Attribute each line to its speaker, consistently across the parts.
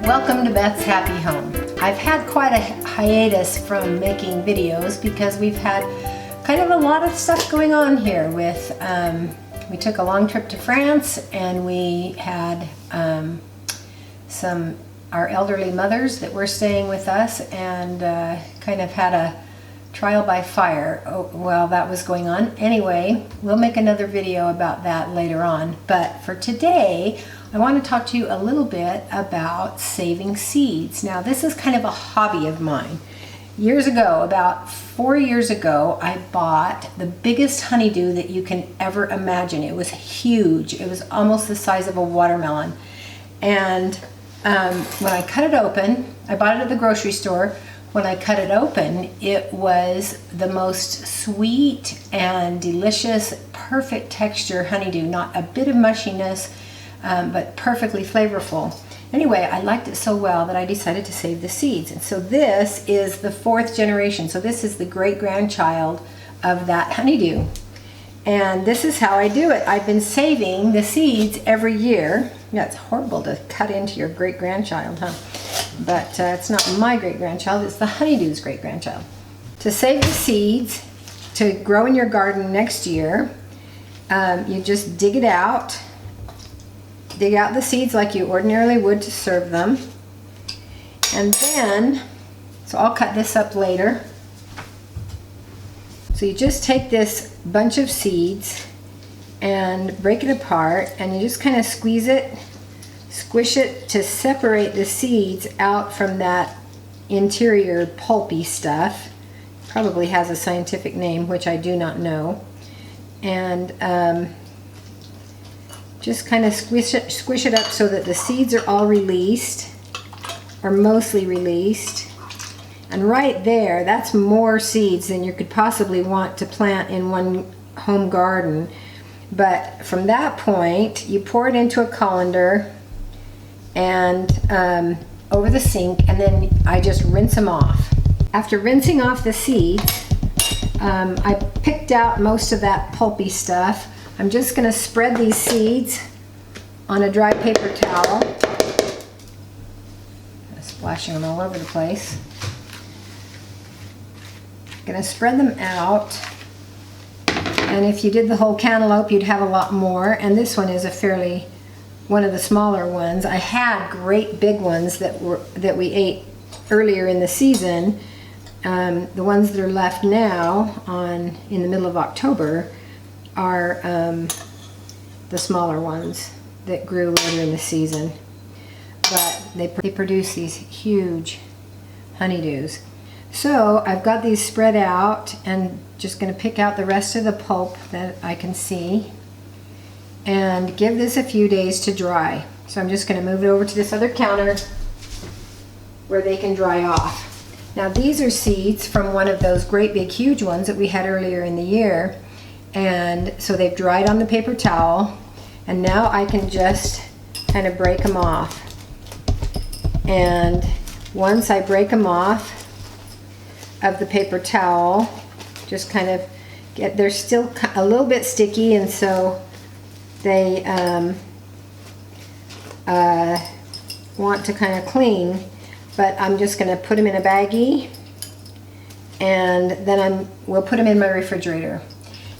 Speaker 1: Welcome to Beth's Happy Home. I've had quite a hiatus from making videos because we've had kind of a lot of stuff going on here with, we took a long trip to France and we had our elderly mothers that were staying with us and kind of had a trial by fire while that was going on. Anyway, we'll make another video about that later on, but for today I want to talk to you a little bit about saving seeds. Now, this is kind of a hobby of mine. Years ago, about 4 years ago, I bought the biggest honeydew that you can ever imagine. It was huge. It was almost the size of a watermelon. And when I cut it open, I bought it at the grocery store. When I cut it open, it was the most sweet and delicious, perfect texture honeydew. Not a bit of mushiness, but perfectly flavorful. Anyway, I liked it so well that I decided to save the seeds. And so this is the 4th generation. So this is the great-grandchild of that honeydew. And this is how I do it. I've been saving the seeds every year. Yeah, it's horrible to cut into your great-grandchild, huh? But it's not my great-grandchild, it's the honeydew's great-grandchild. To save the seeds to grow in your garden next year, you just dig it out. Dig out the seeds like you ordinarily would to serve them. And then, so I'll cut this up later. So you just take this bunch of seeds and break it apart, and you just kind of squeeze it, squish it to separate the seeds out from that interior pulpy stuff. Probably has a scientific name, which I do not know. And just kind of squish it up so that the seeds are all released, or mostly released. And right there, that's more seeds than you could possibly want to plant in one home garden. But from that point, you pour it into a colander and over the sink, and then I just rinse them off. After rinsing off the seeds, I picked out most of that pulpy stuff. I'm just going to spread these seeds on a dry paper towel. Splashing them all over the place. Going to spread them out. And if you did the whole cantaloupe, you'd have a lot more. And this one is one of the smaller ones. I had great big ones that we ate earlier in the season. The ones that are left now in the middle of October are the smaller ones that grew later in the season. But they produce these huge honeydews. So I've got these spread out and just going to pick out the rest of the pulp that I can see and give this a few days to dry. So I'm just going to move it over to this other counter where they can dry off. Now these are seeds from one of those great big huge ones that we had earlier in the year. And so they've dried on the paper towel, and now I can just kind of break them off. And once I break them off of the paper towel, just kind of they're still a little bit sticky, and so they want to kind of cling, but I'm just going to put them in a baggie, and then we'll put them in my refrigerator.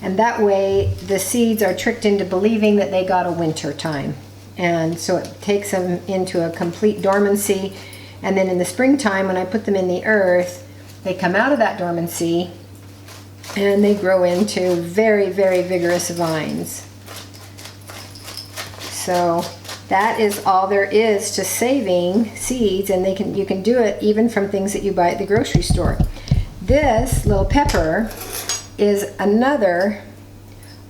Speaker 1: And that way the seeds are tricked into believing that they got a winter time. And so it takes them into a complete dormancy. And then in the springtime, when I put them in the earth, they come out of that dormancy and they grow into very, very vigorous vines. So that is all there is to saving seeds, and you can do it even from things that you buy at the grocery store. This little pepper is another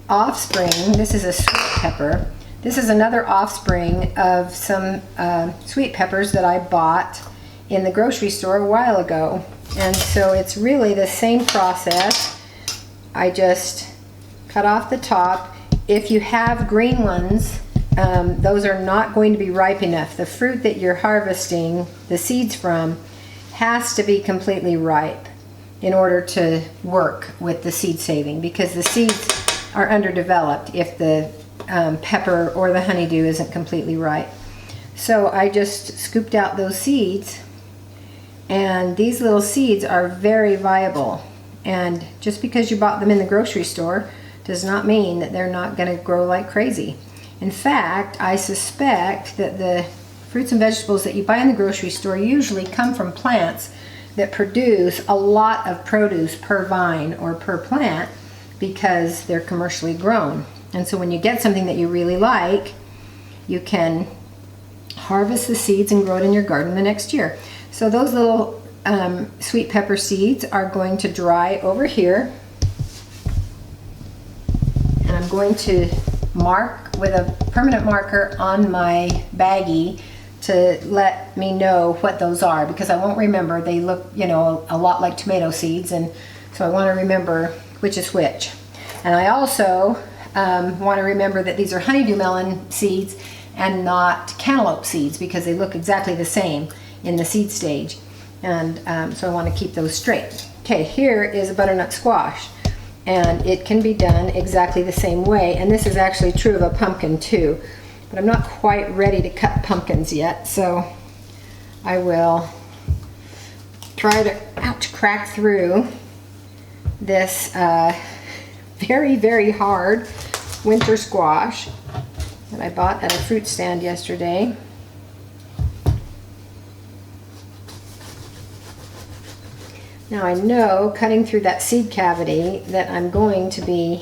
Speaker 1: offspring. This is a sweet pepper. This is another offspring of some sweet peppers that I bought in the grocery store a while ago. And so it's really the same process. I just cut off the top. If you have green ones, those are not going to be ripe enough. The fruit that you're harvesting the seeds from has to be completely ripe in order to work with the seed saving, because the seeds are underdeveloped if the pepper or the honeydew isn't completely ripe. So I just scooped out those seeds, and these little seeds are very viable. And just because you bought them in the grocery store does not mean that they're not going to grow like crazy. In fact, I suspect that the fruits and vegetables that you buy in the grocery store usually come from plants that produce a lot of produce per vine or per plant because they're commercially grown. And so when you get something that you really like, you can harvest the seeds and grow it in your garden the next year. So those little sweet pepper seeds are going to dry over here. And I'm going to mark with a permanent marker on my baggie to let me know what those are, because I won't remember. They look, you know, a lot like tomato seeds, and so I want to remember which is which. And I also want to remember that these are honeydew melon seeds and not cantaloupe seeds, because they look exactly the same in the seed stage. And so I want to keep those straight. Okay, here is a butternut squash, and it can be done exactly the same way. And this is actually true of a pumpkin too, but I'm not quite ready to cut pumpkins yet, so I will try to crack through this very, very hard winter squash that I bought at a fruit stand yesterday. Now I know, cutting through that seed cavity, that I'm going to be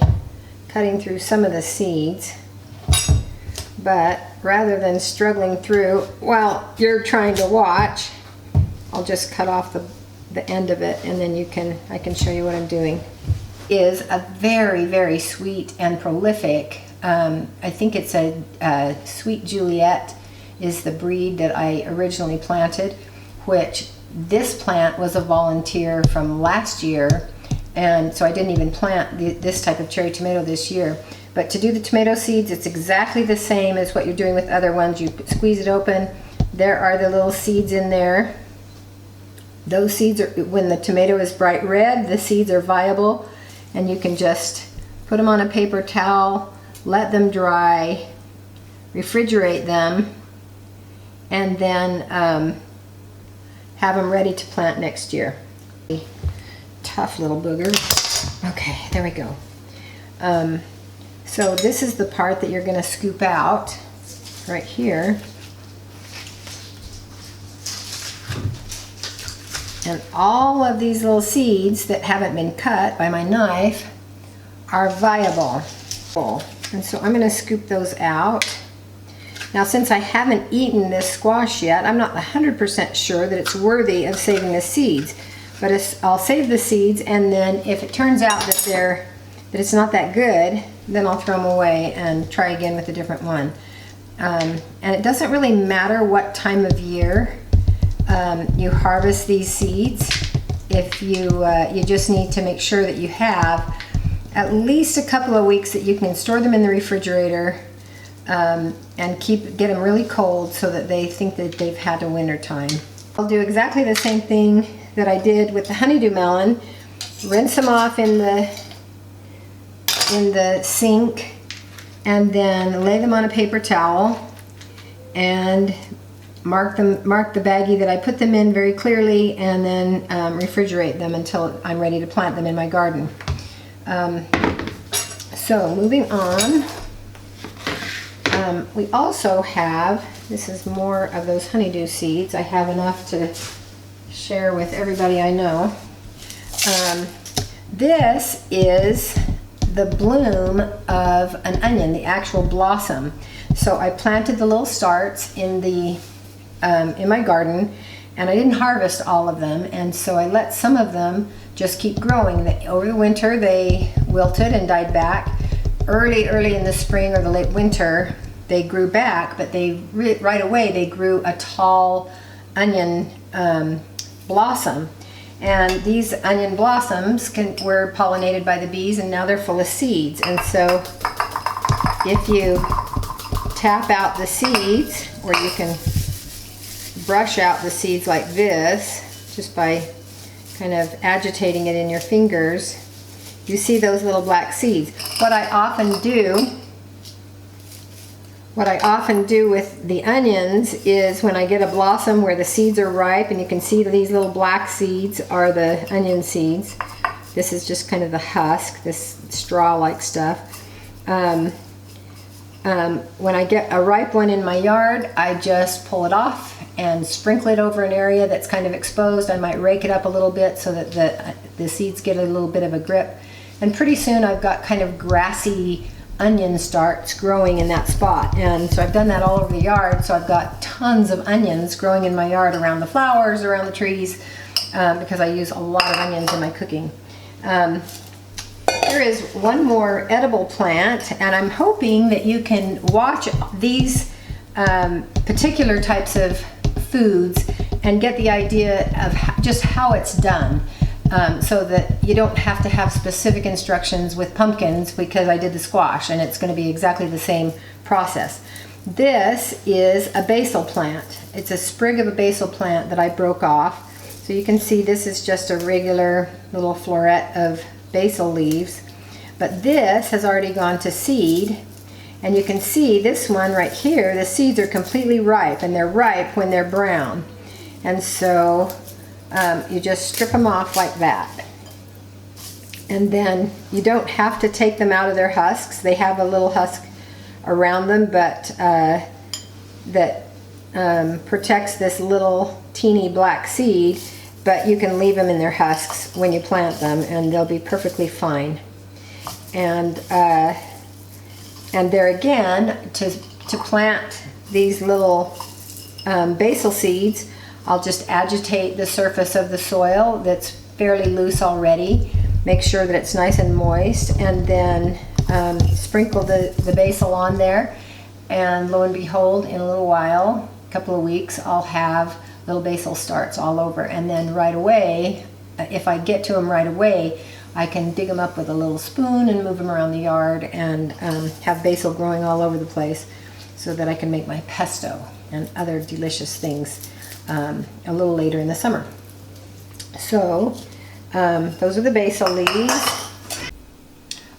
Speaker 1: cutting through some of the seeds, but rather than struggling through while you're trying to watch, I'll just cut off the end of it, and then I can show you what I'm doing. Is a very, very sweet and prolific, I think it's a Sweet Juliet is the breed that I originally planted, which this plant was a volunteer from last year, and so I didn't even plant this type of cherry tomato this year. But to do the tomato seeds, it's exactly the same as what you're doing with other ones. You squeeze it open, there are the little seeds in there. Those seeds are, when the tomato is bright red, the seeds are viable, and you can just put them on a paper towel, let them dry, refrigerate them, and then have them ready to plant next year. Tough little boogers. Okay, there we go. So this is the part that you're going to scoop out right here. And all of these little seeds that haven't been cut by my knife are viable. And so I'm going to scoop those out. Now, since I haven't eaten this squash yet, I'm not 100% sure that it's worthy of saving the seeds. But I'll save the seeds, and then if it turns out that it's not that good, then I'll throw them away and try again with a different one. And it doesn't really matter what time of year you harvest these seeds. If you just need to make sure that you have at least a couple of weeks that you can store them in the refrigerator and get them really cold so that they think that they've had a winter time. I'll do exactly the same thing that I did with the honeydew melon. Rinse them off in the sink, and then lay them on a paper towel and mark the baggie that I put them in very clearly, and then refrigerate them until I'm ready to plant them in my garden. So moving on, we also have, this is more of those honeydew seeds. I have enough to share with everybody I know. This is the bloom of an onion, the actual blossom. So I planted the little starts in my garden, and I didn't harvest all of them, and so I let some of them just keep growing. Over the winter they wilted and died back. Early in the spring or the late winter they grew back, but right away they grew a tall onion blossom. And these onion blossoms were pollinated by the bees, and now they're full of seeds. And so if you tap out the seeds, or you can brush out the seeds like this, just by kind of agitating it in your fingers, you see those little black seeds. What I often do What I often do with the onions is when I get a blossom where the seeds are ripe, and you can see these little black seeds are the onion seeds. This is just kind of the husk, this straw-like stuff. When I get a ripe one in my yard, I just pull it off and sprinkle it over an area that's kind of exposed. I might rake it up a little bit so that the seeds get a little bit of a grip. And pretty soon I've got kind of grassy onion starts growing in that spot. And so I've done that all over the yard. So I've got tons of onions growing in my yard around the flowers, around the trees, because I use a lot of onions in my cooking. Here is one more edible plant, and I'm hoping that you can watch these particular types of foods and get the idea of just how it's done. So that you don't have to have specific instructions with pumpkins, because I did the squash and it's going to be exactly the same process. This is a basil plant. It's a sprig of a basil plant that I broke off. So you can see this is just a regular little floret of basil leaves. But this has already gone to seed. And you can see this one right here, the seeds are completely ripe, and they're ripe when they're brown. And so you just strip them off like that. And then you don't have to take them out of their husks. They have a little husk around them, but that protects this little teeny black seed, but you can leave them in their husks when you plant them and they'll be perfectly fine. And there again, to plant these little basil seeds, I'll just agitate the surface of the soil that's fairly loose already. Make sure that it's nice and moist, and then sprinkle the basil on there. And lo and behold, in a little while, a couple of weeks, I'll have little basil starts all over. And then right away, if I get to them right away, I can dig them up with a little spoon and move them around the yard and have basil growing all over the place, so that I can make my pesto and other delicious things a little later in the summer. So those are the basil leaves.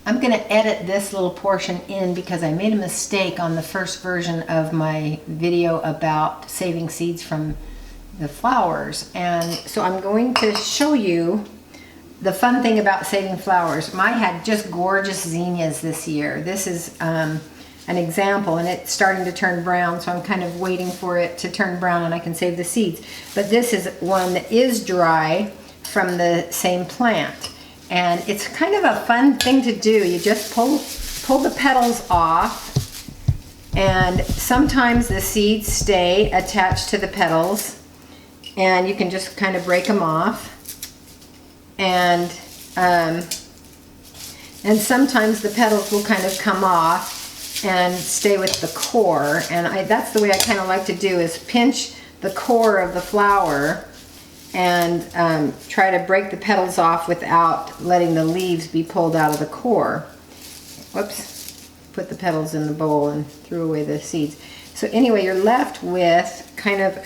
Speaker 1: I'm going to edit this little portion in because I made a mistake on the first version of my video about saving seeds from the flowers. And so I'm going to show you the fun thing about saving flowers. I had just gorgeous zinnias this year. This is an example, and it's starting to turn brown, so I'm kind of waiting for it to turn brown and I can save the seeds. But this is one that is dry from the same plant. And it's kind of a fun thing to do. You just pull the petals off, and sometimes the seeds stay attached to the petals, and you can just kind of break them off. And sometimes the petals will kind of come off and stay with the core. And that's the way I kind of like to do, is pinch the core of the flower and try to break the petals off without letting the leaves be pulled out of the core. Whoops, put the petals in the bowl and threw away the seeds. So anyway, you're left with kind of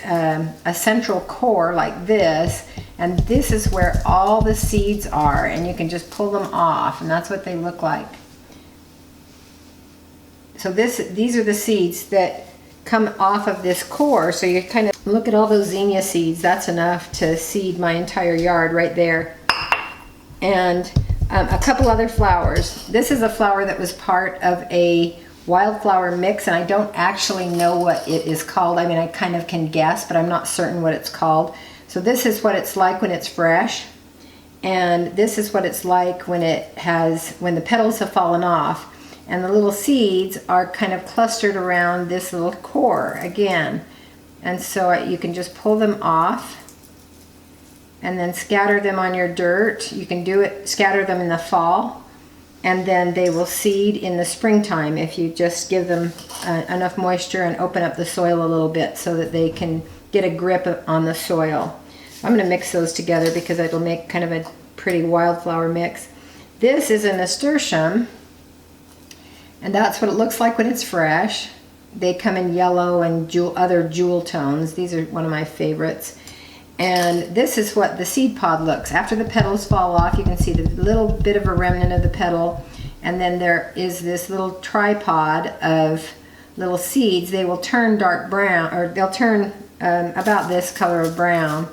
Speaker 1: a central core like this, and this is where all the seeds are, and you can just pull them off, and that's what they look like. So these are the seeds that come off of this core. So you kind of look at all those zinnia seeds. That's enough to seed my entire yard right there. And a couple other flowers. This is a flower that was part of a wildflower mix, and I don't actually know what it is called. I mean, I kind of can guess, but I'm not certain what it's called. So this is what it's like when it's fresh, and this is what it's like when the petals have fallen off. And the little seeds are kind of clustered around this little core again. And so you can just pull them off and then scatter them on your dirt. You can scatter them in the fall, and then they will seed in the springtime if you just give them enough moisture and open up the soil a little bit so that they can get a grip on the soil. I'm going to mix those together because it'll make kind of a pretty wildflower mix. This is a Nasturtium, and that's what it looks like when it's fresh. They come in yellow and other jewel tones. These are one of my favorites. And this is what the seed pod looks. After the petals fall off, you can see the little bit of a remnant of the petal, and then there is this little tripod of little seeds, they will turn dark brown, or they'll turn about this color of brown.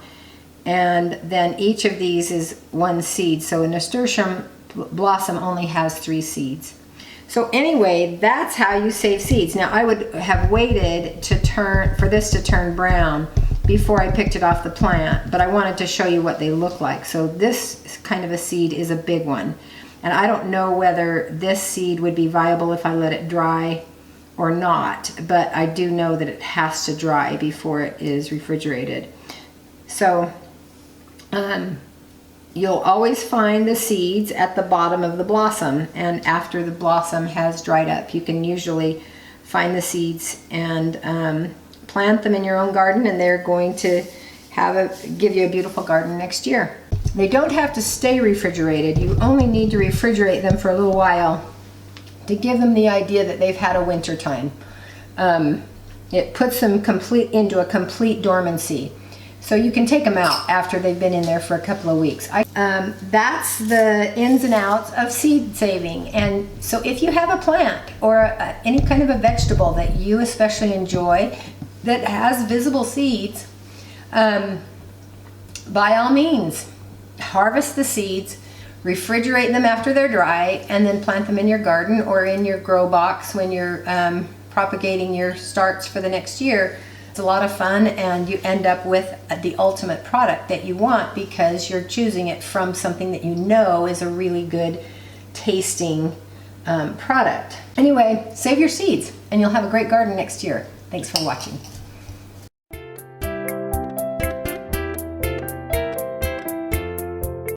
Speaker 1: And then each of these is one seed. So a nasturtium blossom only has 3 seeds. So anyway, that's how you save seeds. Now I would have waited for this to turn brown before I picked it off the plant, but I wanted to show you what they look like. So this kind of a seed is a big one. And I don't know whether this seed would be viable if I let it dry or not, but I do know that it has to dry before it is refrigerated. So you'll always find the seeds at the bottom of the blossom, and after the blossom has dried up, you can usually find the seeds and plant them in your own garden, and they're going to give you a beautiful garden next year. They don't have to stay refrigerated. You only need to refrigerate them for a little while to give them the idea that they've had a winter time. It puts them into a complete dormancy. So you can take them out after they've been in there for a couple of weeks. That's the ins and outs of seed saving. And so if you have a plant or any kind of a vegetable that you especially enjoy that has visible seeds, by all means, harvest the seeds, refrigerate them after they're dry, and then plant them in your garden or in your grow box when you're propagating your starts for the next year. It's a lot of fun, and you end up with the ultimate product that you want because you're choosing it from something that you know is a really good tasting product. Anyway, save your seeds and you'll have a great garden next year. Thanks for watching.